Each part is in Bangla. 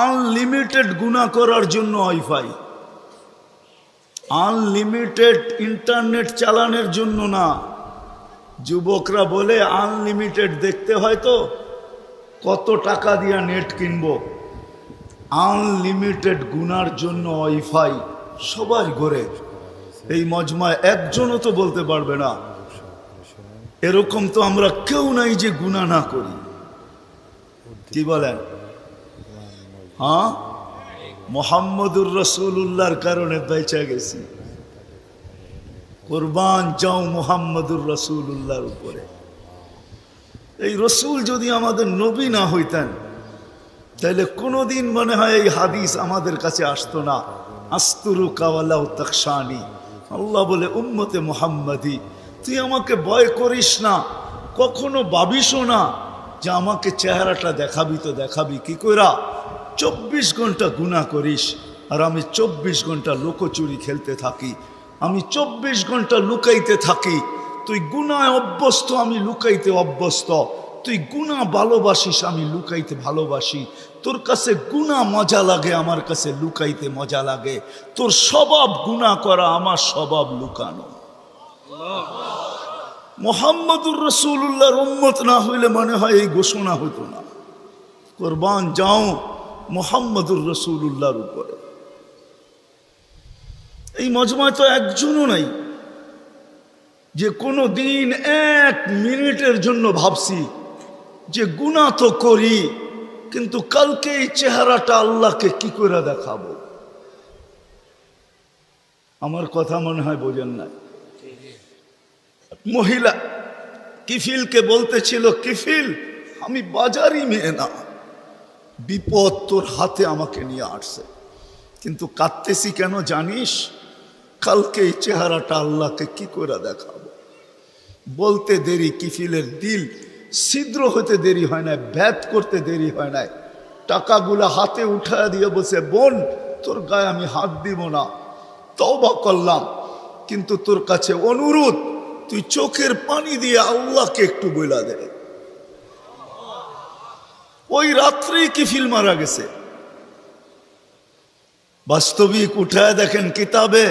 আনলিমিটেড গুনাহ করার জন্য ওয়াইফাই, আনলিমিটেড ইন্টারনেট চালানোর জন্য না। যুবকরা বলে আনলিমিটেড দেখতে হয় তো কত টাকা দিয়া নেট কিনবো। আনলিমিটেড গুনার জন্য ওয়াইফাই সবার ঘরে। এই মজমায় একজনও তো বলতে পারবে না এরকম তো আমরা কেউ নাই যে গুনাহ না করি। কি বলেন? হ্যাঁ, মুহাম্মদুর রাসূলুল্লাহর কারণে বেঁচে গেছি। কুরবান যাও মুহাম্মদুর রাসূলুল্লাহর উপরে। এই রসুল যদি আমাদের নবী না হইতেন তাহলে কোনোদিন মনে হয় এই হাদিস আমাদের কাছে আসতো না। আস্তুরুকা ওয়ালাউ তাখশানি। আল্লাহ বলে উম্মতে মুহাম্মাদি তুই আমাকে ভয় করিস না, কখনো ভাবিসও না যে আমাকে চেহারাটা দেখাবি। তো দেখাবি কি কইরা? 24 ঘন্টা গুনাহ করিস আর আমি 24 ঘন্টা লুকোচুরি খেলতে থাকি, আমি 24 ঘন্টা লুকাইতে থাকি। তুই গুনায় অভ্যস্ত, আমি লুকাইতে অভ্যস্ত। তুই গুনাহ ভালোবাসিস, আমি লুকাইতে ভালোবাসি। তোর কাছে গুনাহ মজা লাগে, আমার কাছে লুকাইতে মজা লাগে। তোর স্বভাব গুনাহ করা, আমার স্বভাব লুকানো। মুহাম্মদুর রাসূলুল্লাহর উম্মত না হইলে মনে হয় এই ঘোষণা হতো না। কুরবান যাও মুহাম্মদুর রাসূলুল্লাহর উপরে। এই মজমায় তো একজনও নাই যে কোনো দিন 1 মিনিটের জন্য ভাবছি যে গুনাহ তো করি, কিন্তু কালকে এই চেহারাটা আল্লাহকে কি করে দেখাবো। আমার কথা মনে হয় বোঝেন নাই। মহিলা কিফিলকে বলতেছিল, কিফিল আমি বাজারি মেয়ে না, বিপদ তোর হাতে আমাকে নিয়ে আসছে, কিন্তু কাঁদতেছি কেন জানিস? কালকে এই চেহারাটা আল্লাহকে কি করে দেখাবো। বলতে দেরি কিফিলের দিল ছিদ্র হতে দেরি হয় না, ভেদ করতে দেরি হয় না। টাকাগুলা হাতে উঠায় দিয়ে বসে, বোন তোর গায়ে আমি হাত দিব না, তওবা করলাম, কিন্তু তোর কাছে অনুরোধ তুই চোখের পানি দিয়ে আল্লাহকে একটু বইলা দে। ওই রাত্রেই কিফিল মারা গেছে। বাস্তবিক উঠায় দেখেন কিতাবে,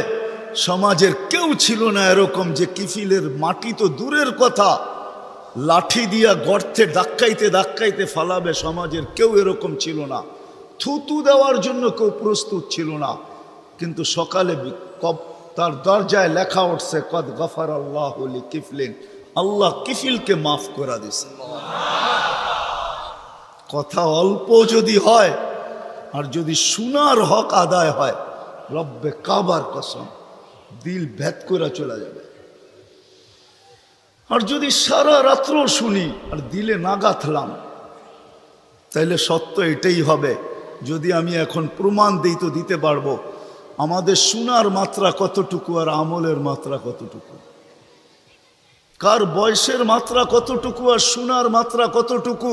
সমাজের কেউ ছিল না এরকম যে কিফিলের মাটি তো দূরের কথা, লাঠি দিয়া গর্তে ধাক্কাইতে ধাক্কাইতে ফালাবে, সমাজের কেউ এরকম ছিল না। থুতু দেওয়ার জন্য কেউ প্রস্তুত ছিল না। কিন্তু সকালে তার দরজায় লেখা উঠছে, কদ গফারাল্লাহু লিকিফলিন, আল্লাহ কিফিলকে মাফ করে দিছে। কথা অল্প যদি হয় আর যদি শোনার হক আদায় হয়, রব্বে কাবার কসম দিল ভেদ করে চলে যাবে। আর যদি সারা রাত্র শুনি আর দিলে না গাঁথলাম, তাইলে সত্য এটাই হবে। যদি আমি এখন প্রমাণ দিই তো দিতে পারবো আমাদের শোনার মাত্রা কতটুকু আর আমলের মাত্রা কতটুকু, কার বয়সের মাত্রা কতটুকু আর শোনার মাত্রা কতটুকু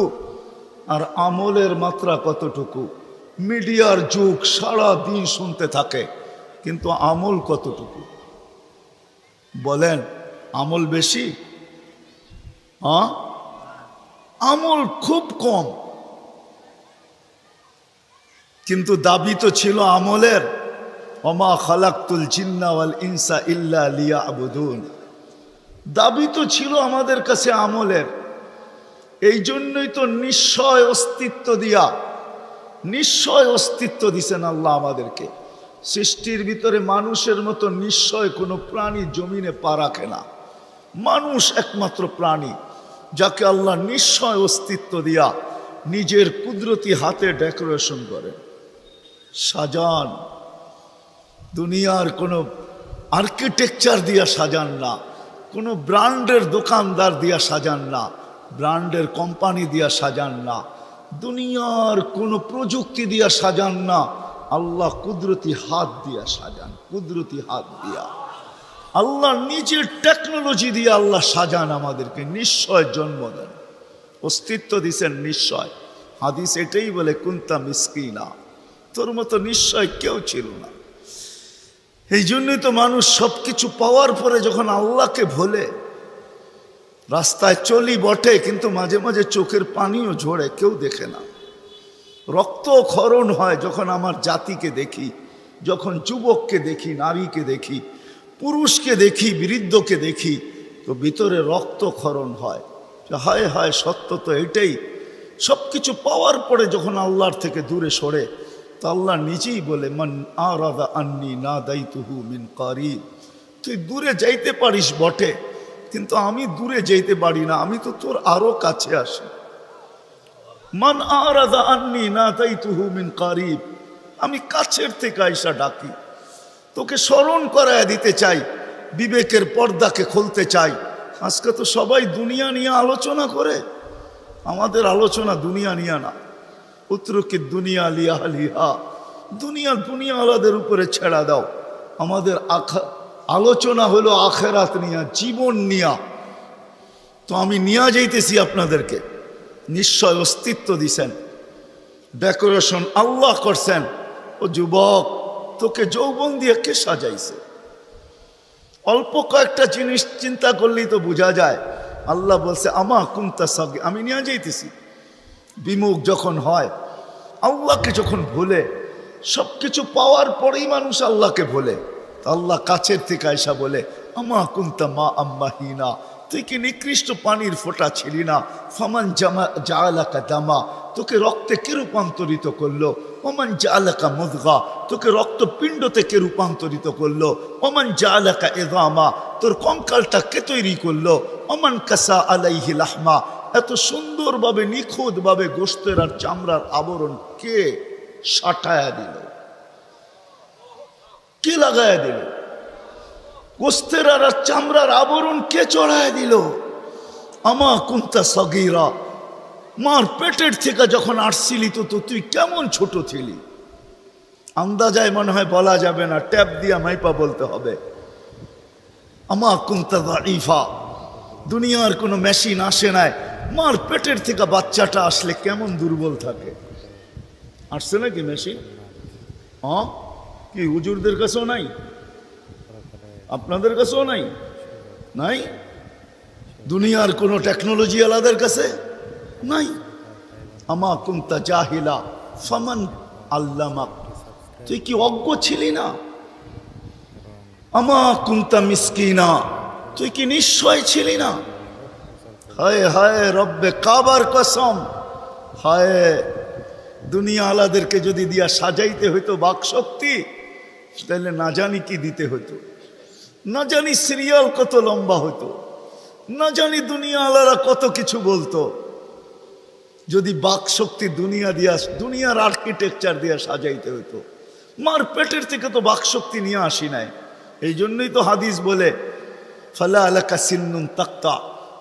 আর আমলের মাত্রা কতটুকু। মিডিয়ার যুগ, সারা দিন শুনতে থাকে, কিন্তু আমল কতটুকু বলেন? আমল বেশি? আমল খুব কম, কিন্তু দাবি তো ছিল আমলের। ওমা খালাকতুল জিন্না ওয়াল ইনসা ইল্লা লিয়াবুদুন, দাবি তো ছিল আমাদের কাছে আমলের। এই জন্যই তো নিশ্চয় অস্তিত্ব দিয়া, নিশ্চয় অস্তিত্ব দিছেন আল্লাহ আমাদেরকে। সৃষ্টির ভিতরে মানুষের মতো নিশ্চয় কোনো প্রাণী জমিনে পা রাখে না। মানুষ একমাত্র প্রাণী যাকে আল্লাহ নিশ্চয় অস্তিত্ব দিয়া নিজের কুদরতি হাতে ডেকোরেশন করে, সাজান। দুনিয়ার কোনো আর্কিটেকচার দিয়া সাজান না, কোনো ব্র্যান্ডের দোকানদার দিয়া সাজান না, ব্র্যান্ডের কোম্পানি দিয়া সাজান না, দুনিয়ার কোনো প্রযুক্তি দিয়া সাজান না। আল্লাহ কুদরতি হাত দিয়া সাজান, কুদরতি হাত দিয়া। আল্লাহ নিজের টেকনোলজি দিয়ে আল্লাহ সাজান, আমাদেরকে নিশ্চয় জন্ম দেন, অস্তিত্ব দিছেন নিশ্চয়। হাদিস এটাই বলে, কুনতা মিসকিনা, তোর মতো নিশ্চয় কেউ ছিল না। এই জন্যই তো মানুষ সবকিছু পাওয়ার পরে যখন আল্লাহকে ভোলে, রাস্তায় চলি বটে কিন্তু মাঝে মাঝে চোখের পানিও ঝরে, কেউ দেখে না। রক্তক্ষরণ হয় যখন আমার জাতিকে দেখি, যখন যুবককে দেখি, নারীকে দেখি, পুরুষকে দেখি, বৃদ্ধকে দেখি, তো ভিতরে রক্তক্ষরণ হয়। হায় হায়, সত্য তো এটাই। সব কিছু পাওয়ার পরে যখন আল্লাহর থেকে দূরে সরে, তো আল্লাহ নিজেই বলে, মান আরাদা আন্নি না দায়িতুহু মিন কারিব। তুই দূরে যাইতে পারিস বটে, কিন্তু আমি দূরে যাইতে পারি না, আমি তো তোর আরো কাছে আসি। মান আরাদা আন্নি না দায়িতুহু মিন কারিব, আমি কাছের থেকে আইসা ডাকি, তোকে স্মরণ করায় দিতে চাই, বিবেকের পর্দাকে খুলতে চাই। আজকে তো সবাই দুনিয়া নিয়ে আলোচনা করে, আমাদের আলোচনা দুনিয়া নিয়ে না। উত্তরকে দুনিয়া লিয়া লিহা, দুনিয়া আলাদের উপরে ছেড়া দাও। আমাদের আলোচনা হলো আখেরাত নিয়া, জীবন নিয়া। তো আমি নিয়ে যাইতেছি আপনাদেরকে। নিশ্চয় অস্তিত্ব দিছেন, ডেকোরেশন আল্লাহ করছেন। ও যুবক, তোকে যৌবন দিয়ে কে সাজাইছে? অল্প কয়েকটা জিনিস চিন্তা করলেই তো বোঝা যায়। আল্লাহ বলছে আমা কুনতা সাগি, আমি নিয়ে যাইতেছি। বিমুখ যখন হয়, আল্লাহকে যখন ভুলে, সব কিছু পাওয়ার পরেই মানুষ আল্লাহকে ভুলে। আল্লাহ কাছের থেকে আয়সা বলে, আমা কুনতা মা আম্মাহিনা, তুই কি নিকৃষ্ট পানির ফোঁটা ছিলি না? ফামান জাআলাকা দামা, তোকে রক্তে কে রূপান্তরিত করলো? ওমান জাআলাকা মুদগা, তোকে রক্তপিণ্ডতে কে রূপান্তরিত করলো? ওমান জাআলাকা ইযামা, তোর কঙ্কালটা কে তৈরি করলো? ওমান কাসা আলাইহি লাহমা, এত সুন্দরভাবে নিখুঁতভাবে গোশতের আর চামড়ার আবরণ কে সাটায়া দিল? কে লাগায়া দিল? গোশতের আর চামড়ার আবরণ কে চড়ায় দিল? আমা কুনতা সগীরা, মার পেটের থেকে যখন আসছিলি তো তুই কেমন ছোট ছিলি? আন্দাজায় মনে হয় বলা যাবে না, ট্যাপ দিয়া মাইপা বলতে হবে। আমা কুনতা দাঈফা, দুনিয়ার কোনো মেশিন আসে নাই, মার পেটের থেকে বাচ্চাটা আসলে কেমন দুর্বল থাকে। আসছে নাকি মেশিন? হ্যাঁ, কি হুজুরদের কাছেও নাই? আপনাদের কাছেও নাই? নাই? দুনিয়ার কোনো টেকনোলজি আলাদের কাছে নাই। আমা কুনতা জাহিলা ফামান আল্লামাক, তুই কি অজ্ঞ ছিলি না? আমা কুনতা মিসকিনা, তুই কি নিশ্চয় ছিলি না? হায় হায় রব্বে কাবার কসম, হায়, দুনিয়া আলাদেরকে যদি দিয়া সাজাইতে হইতো বাকশক্তি, তাহলে না জানি কি দিতে হতো, না জানি সিরিয়াল কত লম্বা হতো, না জানি দুনিয়া আলারা কত কিছু বলতো। যদি বাকশক্তি দুনিয়া দিয়া, দুনিয়ার আর্কিটেকচার দিয়া সাজাইতে হইতো। মার পেটের থেকে তো বাকশক্তি নিয়ে আসি নাই। এই জন্যই তো হাদিস বলে, ফালা আলাকা সিন্নুন তাক্তা,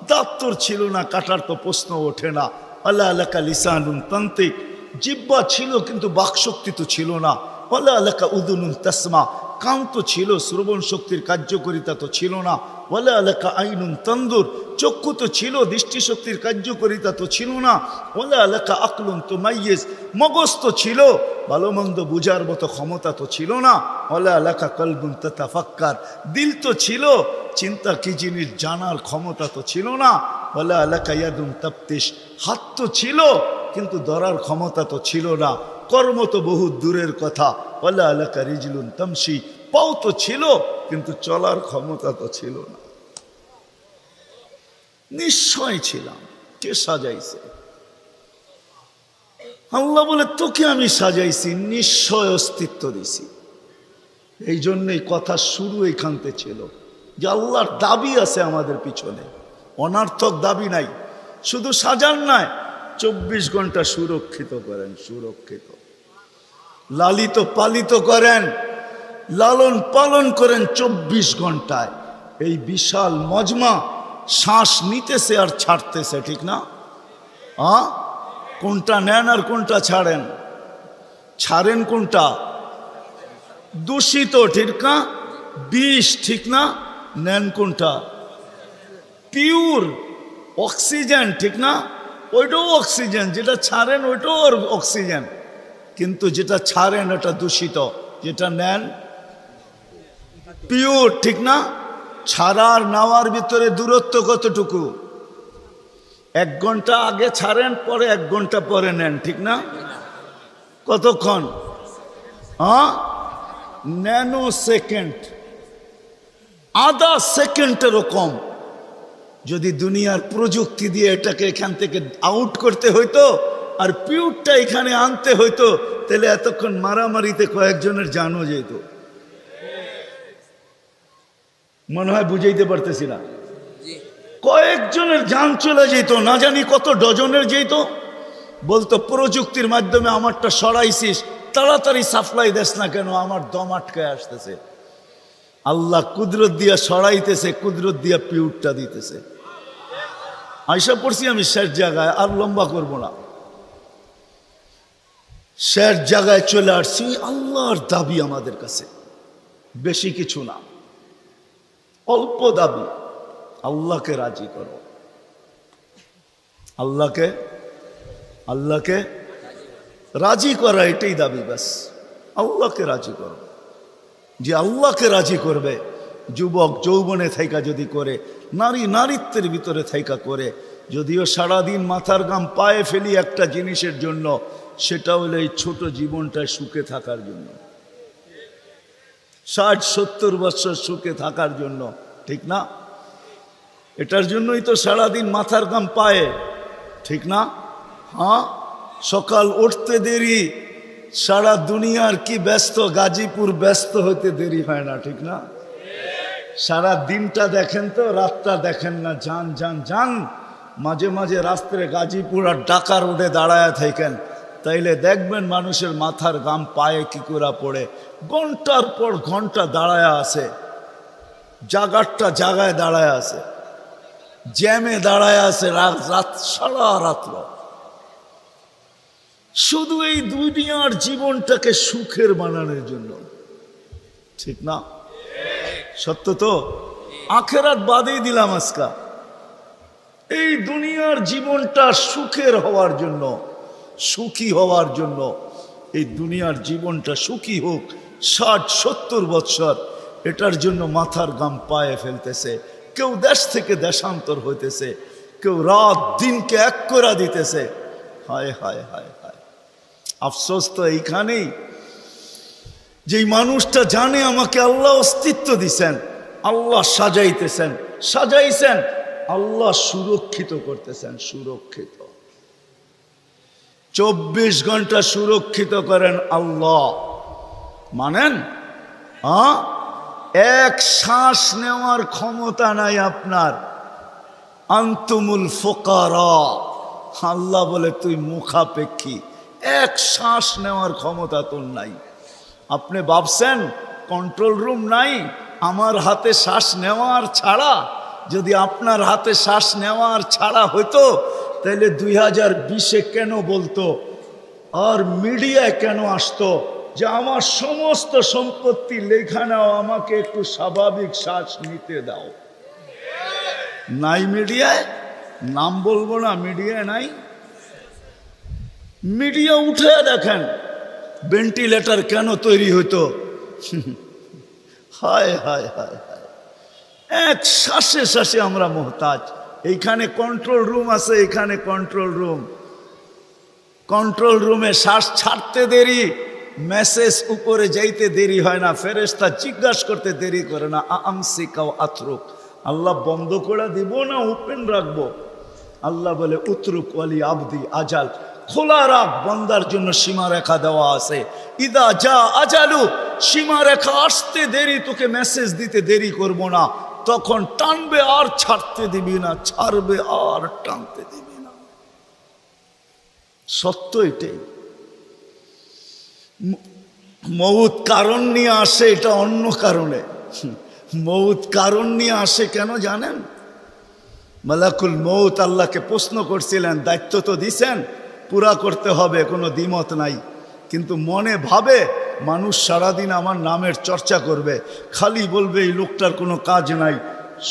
দাঁত তোর ছিল না, কাটার তো প্রশ্ন ওঠে না। আল্লাহ আলাকা লিসানুন তান্তিক, জিব্বা ছিল কিন্তু বাকশক্তি তো ছিল না। আল্লাহ আলাকা উদুনুন তাসমা, কান তো ছিল, শ্রবণ শক্তির কার্যকারিতা তো ছিল না। ওয়ালা আলাকা আইনুন তানদুর, চক্ষু তো ছিল, দৃষ্টিশক্তির কার্যকারিতা তো ছিল না। ওয়ালা আলাকা আকলুন তুমাইয়িজ, মগজ তো ছিল, ভালো মন্দ বুঝার মতো ক্ষমতা তো ছিল না। ওয়ালা আলাকা কলবুন তাতাফাক্কার, দিল তো ছিল, চিন্তা কি জিনিস জানার ক্ষমতা তো ছিল না। ওয়ালা আলাকা ইয়াদুন তাফতিশ, হাত তো ছিল কিন্তু ধরার ক্ষমতা তো ছিল না। কর্ম তো বহু দূরের কথা। ওয়ালা আলাকা রিজলুন তামশি, পাও তো ছিল কিন্তু চলার ক্ষমতা তো ছিল না। নিশ্চয় ছিলাম, কে সাজাইছে? আল্লাহ বলে, তোকে আমি সাজাইছি, নিশ্চয় অস্তিত্ব দিছি। এই জন্যই কথা শুরু এখানতে ছিল যে আল্লাহর দাবি আছে আমাদের পিছনে, অনার্থক দাবি নাই। শুধু সাজান নয়, 24 ঘন্টা সুরক্ষিত করেন, সুরক্ষিত, লালিত পালিত করেন, লালন পালন করেন 24 ঘন্টায়। এই বিশাল মজমা শ্বাস নিতেছে আর ছাড়তেছে, ঠিক না? কোনটা নেন আর কোনটা ছাড়েন? ছাড়েন কোনটা? দূষিত, ঠিক না? বিষ, ঠিক না? নেন কোনটা? পিওর অক্সিজেন, ঠিক না? ওইটাও অক্সিজেন, যেটা ছাড়েন ওইটাও অক্সিজেন, কিন্তু যেটা ছাড়েন এটা দূষিত, যেটা নেন পিওর, ঠিক না? ছাড়ার নেওয়ার ভিতরে দূরত্ব কতটুকু? 1 ঘন্টা আগে ছাড়েন, পরে 1 ঘন্টা পরে নেন, ঠিক না? কতক্ষণ? হ্যাঁ, ন্যানো সেকেন্ড, আধা সেকেন্ডেরও কম। যদি দুনিয়ার প্রযুক্তি দিয়ে এটাকে এখান থেকে আউট করতে হইতো আর পিউরটা এখানে আনতে হইতো, তাহলে এতক্ষণ মারামারিতে কয়েকজনের জানও যেত। মনে হয় বুঝাইতে পারতেছি না। কয়েকজনের জান চলে যেত, না জানি কত ডজনের যেত। বলতো প্রযুক্তির মাধ্যমে আমারটা সরাইছিস, তাড়াতাড়ি সাপ্লাই দেস না কেন, আমার দম আটকায় আসতেছে। আল্লাহ কুদরত দিয়া সরাইতেছে, কুদরত দিয়া পিউরটা দিতেছে। আয়সা পড়ছি আমি শেষ জায়গায়, আর লম্বা করব না। শেষ জায়গায় চলে আসছি। আল্লাহর দাবি আমাদের কাছে বেশি কিছু না, অল্প দাবি। আল্লাহকে রাজি করো, আল্লাহকে রাজি করা, এটাই দাবি। ব্যাস আল্লাহকে রাজি করো। যে আল্লাহকে রাজি করবে, যুবক যৌবনে থাইকা যদি করে, নারী নারীত্বের ভিতরে থাইকা করে, যদিও সারাদিন মাথার ঘাম পায়ে ফেলি একটা জিনিসের জন্য, সেটা হলো এই ছোট জীবনটায় সুখে থাকার জন্য, 60-70 বছর সুখে থাকার জন্য, ঠিক না? এটার জন্যই তো সারাদিন মাথার ঘাম পায়ে, ঠিক না? হ্যাঁ, সকাল উঠতে দেরি, সারা দুনিয়ার কি ব্যস্ত, গাজীপুর ব্যস্ত হতে দেরি হয় না, ঠিক না? সারা দিনটা দেখেন তো, রাতটা দেখেন না। যান যান যান, মাঝে মাঝে রাস্তায় গাজীপুর আর ঢাকা রোডে দাঁড়ায় থাকেন, তাইলে দেখবেন মানুষের মাথার ঘাম পায়ে কি করে পড়ে। ঘন্টার পর ঘন্টা দাঁড়ায় আছে, জায়গায় দাঁড়ায় আছে, জ্যামে দাঁড়ায় আছে, রাত সারা রাত্র, শুধু এই দুনিয়ার জীবনটাকে সুখের বানানোর জন্য, ঠিক না? সত্য তো? আখেরাত বাদেই দিলাম আজকা, এই দুনিয়ার জীবনটা সুখের হওয়ার জন্য, সুখী হওয়ার জন্য, এই দুনিয়ার জীবনটা সুখী হোক 60-70 বৎসর, এটার জন্য মাথার ঘাম পায়ে ফেলতেছে। কেউ দেশ থেকে দেশান্তর হইতেছে, কেউ রাত দিনকে এক করে দিতেছে। হায় হায় হায় হায়, আফসোস তো এইখানেই, যেই মানুষটা জানে আমাকে আল্লাহ অস্তিত্ব দিছেন, আল্লাহ সাজাইছেন, আল্লাহ সুরক্ষিত করতেছেন, সুরক্ষিত 24 ঘন্টা সুরক্ষিত করেন আল্লাহ। মানেন? এক শ্বাস নেওয়ার ক্ষমতা নাই আপনার। আনতুমুল ফুকারা, আল্লাহ বলে তুই মুখাপেক্ষী, এক শ্বাস নেওয়ার ক্ষমতা তোর নাই। আপনি ভাবছেন কন্ট্রোল রুম নাই? আমার হাতে শ্বাস নেওয়ার ছাড়া, যদি আপনার হাতে শ্বাস নেওয়ার ছাড়া হইতো, তাহলে 2020-এ কেন বলতো, আর মিডিয়ায় কেন আসতো যে আমার সমস্ত সম্পত্তি লেখা নাও, আমাকে একটু স্বাভাবিক শ্বাস নিতে দাও? নাই মিডিয়ায়, নাম বলবো না, মিডিয়ায় নাই। মিডিয়া উঠে দেখেন ভেন্টিলেটর কেন তৈরি হতো। হায় হায় হায় হায়, এক শ্বাসে শ্বাসে আমরা মোহতাজ। এইখানে কন্ট্রোল রুম আছে, এখানে কন্ট্রোল রুমে শ্বাস ছাড়তে দেরি, মেসেজ উপরে যাইতে দেরি হয় না, ফেরেশতা জিজ্ঞাসা করতে দেরি করে না, আমসিকাও আতরুক, আল্লাহ বন্ধ করে দিব না ওপেন রাখবো? আল্লাহ বলে উতরুক ওয়ালি আবদি আজাল, খোলা রাখ, বন্দার জন্য সীমারেখা দেওয়া আছে। ইদা যা আজালু, সীমারেখা আসতে দেরি, তোকে মেসেজ দিতে দেরি করব না, তখন টানবে আর ছাড়তে দিবি না, ছাড়বে আর টানতে দিবি না। সত্য এটাই। মউত কারণ নিয়ে আসে, এটা অন্য কারণে। মউত কারণ নিয়ে আসে কেন জানেন? মালাকুল মউত আল্লাহকে প্রশ্ন করছিলেন, দায়িত্ব তো দিছেন, পুরা করতে হবে, কোনো দ্বিমত নাই, কিন্তু মনে ভাবে মানুষ সারাদিন আমার নামের চর্চা করবে, খালি বলবে এই লোকটার কোনো কাজ নাই,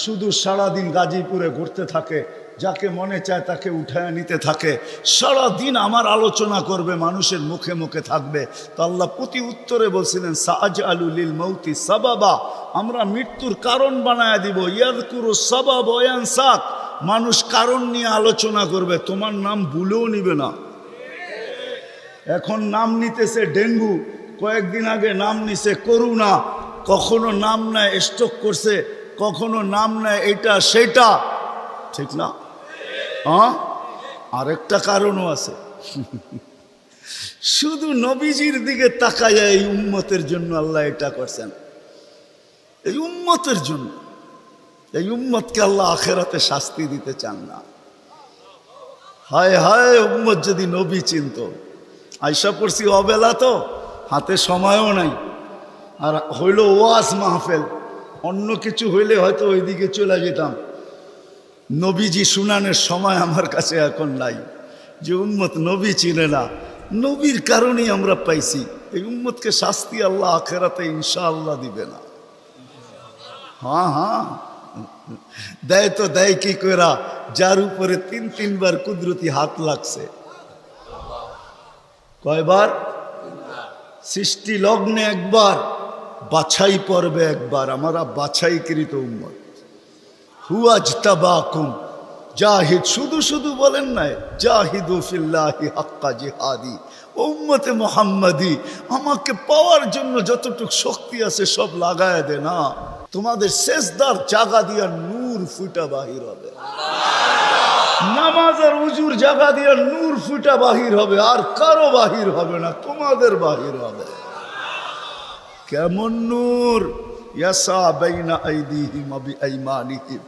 শুধু সারাদিন গাজীপুরে ঘুরতে থাকে, যাকে মনে চায় তাকে উঠায় নিতে থাকে, সারাদিন আমার আলোচনা করবে, মানুষের মুখে মুখে থাকবে। তো আল্লাহ প্রতি উত্তরে বলছিলেন, সাআজআলু লিল মাউতি সাবাবা, আমরা মৃত্যুর কারণ বানায় দিব। ইয়াযকুরু সাবাব ওয়া ইয়ানসাক, মানুষ কারণ নিয়ে আলোচনা করবে, তোমার নাম ভুলেও নিবে না। এখন নাম নিতেছে ডেঙ্গু, কয়েকদিন আগে নাম নিছে করোনা, কখনো নাম নেয় স্ট্রোক করছে, কখনো নাম নেয় এটা সেটা, ঠিক না? হ্যাঁ, আরেকটা কারণও আছে। শুধু নবীজির দিকে তাকায় এই উম্মতের জন্য আল্লাহ এটা করছেন, এই উম্মতের জন্য। এই উম্মতকে আল্লাহ আখেরাতে শাস্তি দিতে চান না। হায় হায়, উম্মত যদি নবী চিনত। আয়সা পড়ছি অবেলা, তো হাতে সময়ও নাই, আর হইল ওয়াজ মাহফিল, অন্য কিছু হইলে হয়তো ওইদিকে চলে যেতাম। নবীজি শুনানের সময় আমার কাছে এখন নাই। যে উম্মত নবী চিনে না, নবীর কারণেই আমরা পাইছি। এই উম্মতকে শাস্তি আল্লাহ আখেরাতে ইনশাআল্লাহ দিবে না। হ্যাঁ হ্যাঁ, দেয় তো দেয় কি কইরা, যার উপরে 3-3 বার কুদরতি হাত লাগছে। কয়বার? সৃষ্টি লগ্নে একবার, বাছাই পর্বে একবার। আমরা বাছাইকৃত উম্মত। হুয়াজতাবাকুম জাহিদ, শুধু শুধু বলেন নাই, জাহিদু ফিল্লাহি হাক্কা জিহাদি। উম্মতে মুহাম্মাদি, আমাকে পাওয়ার জন্য যতটুকু শক্তি আছে সব লাগায় দে না। তোমাদের সেজদার জায়গা দিয়া নূর ফুটা বাহির হবে, নামাজ আর উজুর জায়গা দিয়া নূর ফুটা বাহির হবে, আর কারো বাহির হবে না, তোমাদের বাহির হবে। কেমন নূর? ইয়াসা বাইনা আইদিহিম ওয়া বিআইমানিহিম।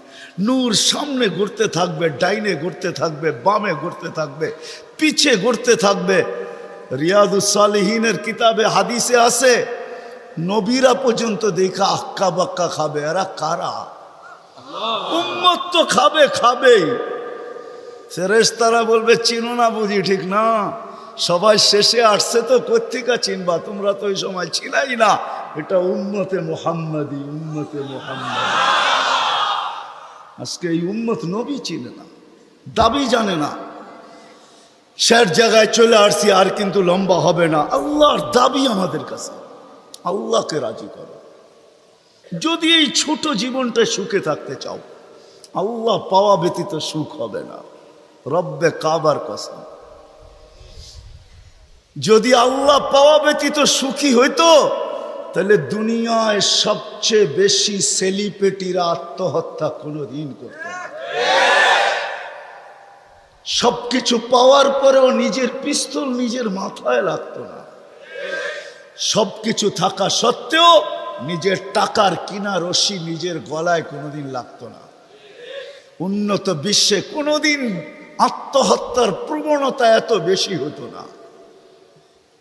নূর সামনে ঘুরতে থাকবে, ডাইনে ঘুরতে থাকবে, বামে ঘুরতে থাকবে, পিছে ঘুরতে থাকবে। রিয়াদুস সালিহিনের কিতাবে হাদিসে আছে, নবীরা পর্যন্ত দেখা আক্কা বাক্কা খাবে। এরা কারা? উম্মত তো খাবে, খাবেই। ফেরেশতারা বলবে চিনো না বুঝি, ঠিক না? সবাই শেষে আসছে, তো কোত্থেকে চিনবা? তোমরা তো ওই সময় ছিলাই না। এটা উম্মতে মুহাম্মাদি, উম্মতে মুহাম্মাদি। আজকে এই উম্মত নবী চিনে না, দাবি জানে না। শের জায়গায় চলে আসছি, আর কিন্তু লম্বা হবে না। আল্লাহর দাবি আমাদের কাছে, আল্লাহকে রাজি করো। যদি এই ছোট জীবনটা সুখে থাকতে চাও, আল্লাহ পাওয়া ব্যতীত সুখ হবে না। রব্বে কাবার কসম, যদি আল্লাহ পাওয়া ব্যতীত সুখী হইতো, তাহলে দুনিয়ায় সবচেয়ে বেশি সেলিব্রিটিরা আত্মহত্যা কোনোদিন করত না। সবকিছু পাওয়ার পরেও নিজের পিস্তল নিজের মাথায় লাগতো না। সবকিছু থাকা সত্ত্বেও নিজের টাকার কিনা রশি নিজের গলায় কোনোদিন লাগতো না। উন্নত বিশ্বে কোনোদিন আত্মহত্যার প্রবণতা এত বেশি হতো না।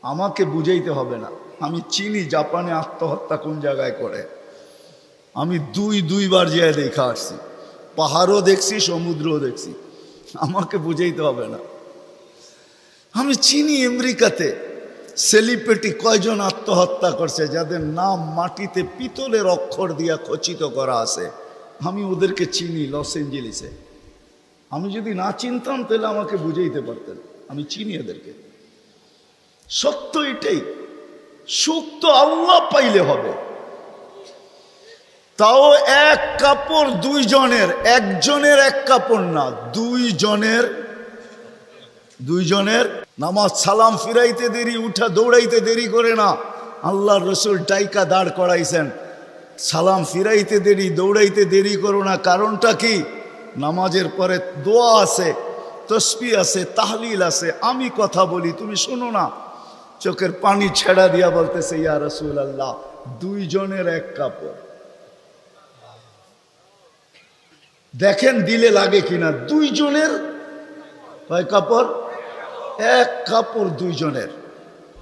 আমাকে বুঝাইতে হবে না, আমি চিনি জাপানে আত্মহত্যা কোন জায়গায় করে। আমি দুইবার যেয়ে দেখা আসছি, পাহাড়ও দেখছি, সমুদ্রও দেখছি। আমাকে বুঝাইতে হবে না, আমি চিনি আমেরিকাতে সেলিব্রিটি কয়জন আত্মহত্যা করছে, যাদের নাম মাটিতে পিতলের অক্ষর দিয়া খচিত করা আছে। আমি ওদেরকে চিনি লস এঞ্জেলিসে। আমি যদি না চিনতাম তাহলে আমাকে বুঝাইতে পারতেন, আমি চিনি এদেরকে। সত্য এটাই, সুখ তো আল্লাহ পাইলে হবে। তাও এক কাপড় দুইজনের, একজনের এক কাপড় না, দুইজনের। নামাজ সালাম ফিরাইতে দেরি, উঠা দৌড়াইতে দেরি করে না। আল্লাহর রসুল ডাইকা দাঁড় করাইছেন, সালাম ফিরাইতে দেরি, দৌড়াইতে দেরি করো না। কারণটা কি? নামাজের পরে দোয়া আছে, তসবিহ আছে, তাহলিল আছে। আমি কথা বলি, তুমি শোনো না। চোখের পানি ছেড়া দিয়া বলতেছে, ইয়া রাসূলুল্লাহ, দুইজনের এক কাপড়। দেখেন দিলে লাগে কিনা। দুইজনের কয় কাপড়? এক কাপড় দুইজনের।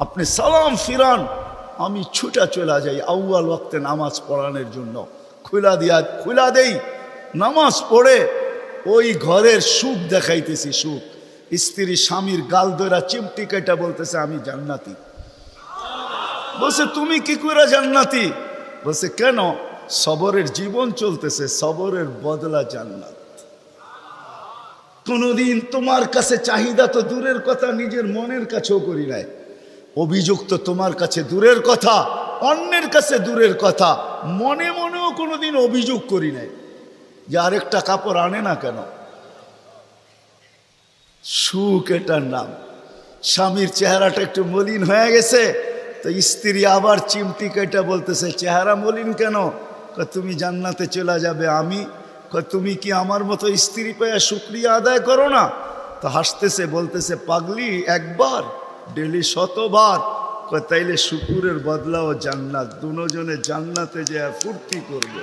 আপনি সালাম ফিরান, আমি ছুটা চলে যাই আউয়াল ওয়াক্তে নামাজ পড়ানোর জন্য। খুলা দেই, নামাজ পড়ে ওই ঘরের সুখ দেখাইতেছি। সুখ, স্ত্রী স্বামীর গাল ধরা চিমটি কেটা বলতেছে আমি জান্নাতি। বলছে তুমি কি করে জান্নাতি? বলছে কেন? সবরের জীবন চলতেছে, সবরের বদলা জান্নাত। কোনদিন তোমার কাছে চাহিদা তো দূরের কথা, নিজের মনের কাছেও করি নাই। অভিযোগ তো তোমার কাছে দূরের কথা, অন্যের কাছে দূরের কথা, মনে মনেও কোনোদিন অভিযোগ করি নাই যে আরেকটা কাপড় আনে না কেন। সুখ এটার নাম। স্বামীর চেহারাটা একটু মলিন হয়ে গেছে, তো স্ত্রী আবার চিমটি কেটে বলতেছে, চেহারা মলিন কেন? কয় তুমি জান্নাতে চলে যাবে। আমি কয় তুমি কি আমার মতো স্ত্রী পেয়ে শুকরিয়া আদায় করো না? তো হাসতেছে, বলতেছে, পাগলি, একবার ডেলি 100বার। কয় তাইলে শুকুরের বদলাও জান্নাত, দুজনে জান্নাতে যে ফুর্তি করবে।